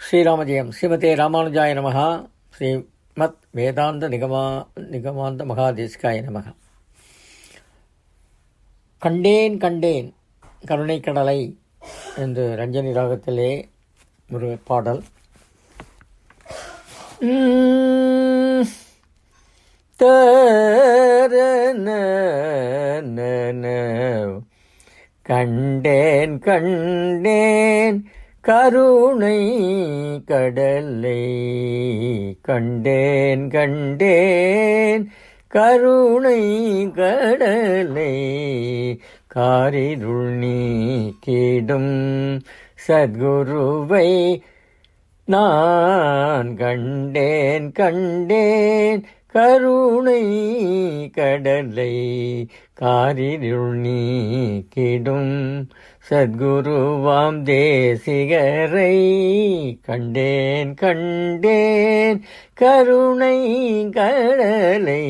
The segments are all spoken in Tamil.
ஸ்ரீராமஜெயம். ஸ்ரீமதே ராமானுஜாய நமஹ. ஸ்ரீமத் வேதாந்த நிகமாந்த மகாதேசிகாய நமஹ. கண்டேன் கண்டேன் கருணை கடலை என்று ரஞ்சனி ராகத்திலே ஒரு பாடல். கண்டேன் கண்டேன் கருணை கடலை, கண்டேன் கண்டேன் கருணை கடலை, காரிருள் நீக்கிடும் சத்குருவை நான் கண்டேன் கண்டேன் கருணை கடலை, காரிருள் நீக்கிடும் சத்குருவாம் தேசிகரை கண்டேன் கண்டேன் கருணை கடலை,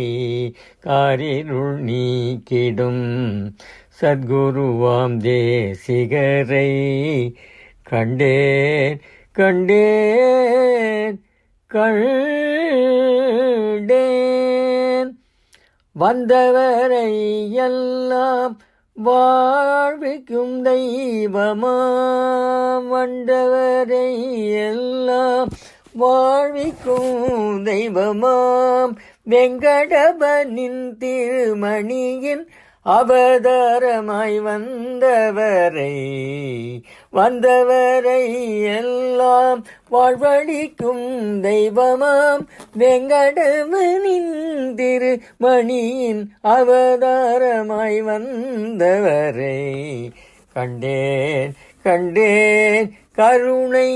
காரிருள் நீக்கிடும் சத்குருவாம் தேசிகரை கண்டேன் கண்டேன் கண்டேன். வந்தவரை எல்லாம் வாழ்விக்கும் தெய்வமாம், வந்தவரை எல்லாம் வாழ்விக்கும் தெய்வமாம், வெங்கடவனின் திருமணியின் அவதாரமாய் வந்தவரை, வந்தவரை எல்லாம் வாழ்வழிக்கும் தெய்வமாம், வெங்கடவனின் திருமணியின் அவதாரமாய் வந்தவரை கண்டேன் கண்டேன் கருணை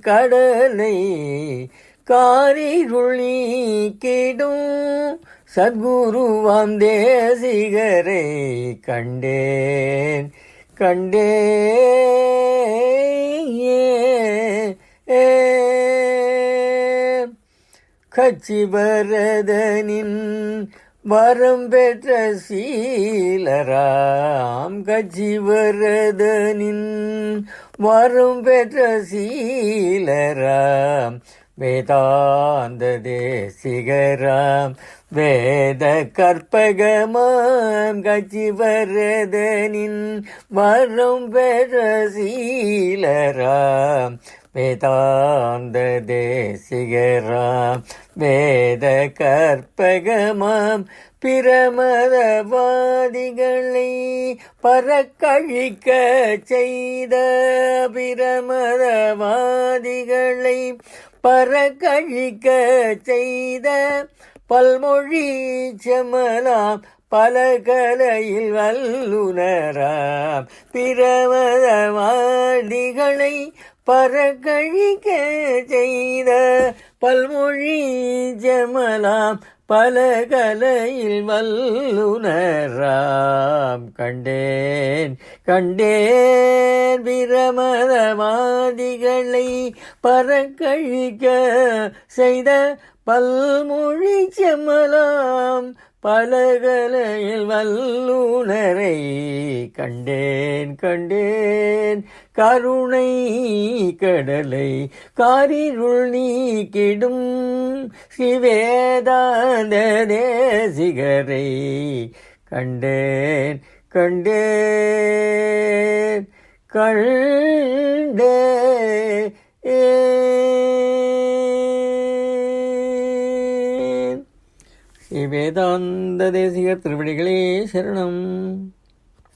கடலை, காரிருள் நீக்கிடும் சத்குருவாம் தேசிகரை கண்டேன் கண்டேன். கச்சிவரதனின் வரம் பெற்ற சீலராம், கச்சிவரதனின் வரம் பெற்ற சீலராம், வேதாந்த தேசிகராம், வேத கற்பகமாம், கச்சிவரதனின் வரம் பெற்ற சீலராம், வேதாந்த தேசிகராம், வேத கற்பகமாம், பிரமதவாதிகளை பறக்கழிக்க செய்த, பிரமதவாதிகளை பறக்கழிக்க செய்த, பல்மொழி செமலாம் பலகலையில் வல்லுனராம், பிரமதவாதிகளை பறக்கழிக்க செய்த, பல்மொழி ஜமலாம் பலகலையில் வல்லுனராம் கண்டேன் கண்டேன், பிரமதவாதிகளை பறக்கழிக்க செய்த, பல்மொழி செம்மலாம் பலகலையில் வல்லுனரை கண்டேன் கண்டேன் கருணை கடலை, காரிருள் நீக்கிடும் ஸ்ரீவேதாந்த தேசிகரை கண்டேன் கண்டேன் கண்டேன். ஸ்ரீ வேதாந்த தேசிகர் திருவடிகளே சரணம்.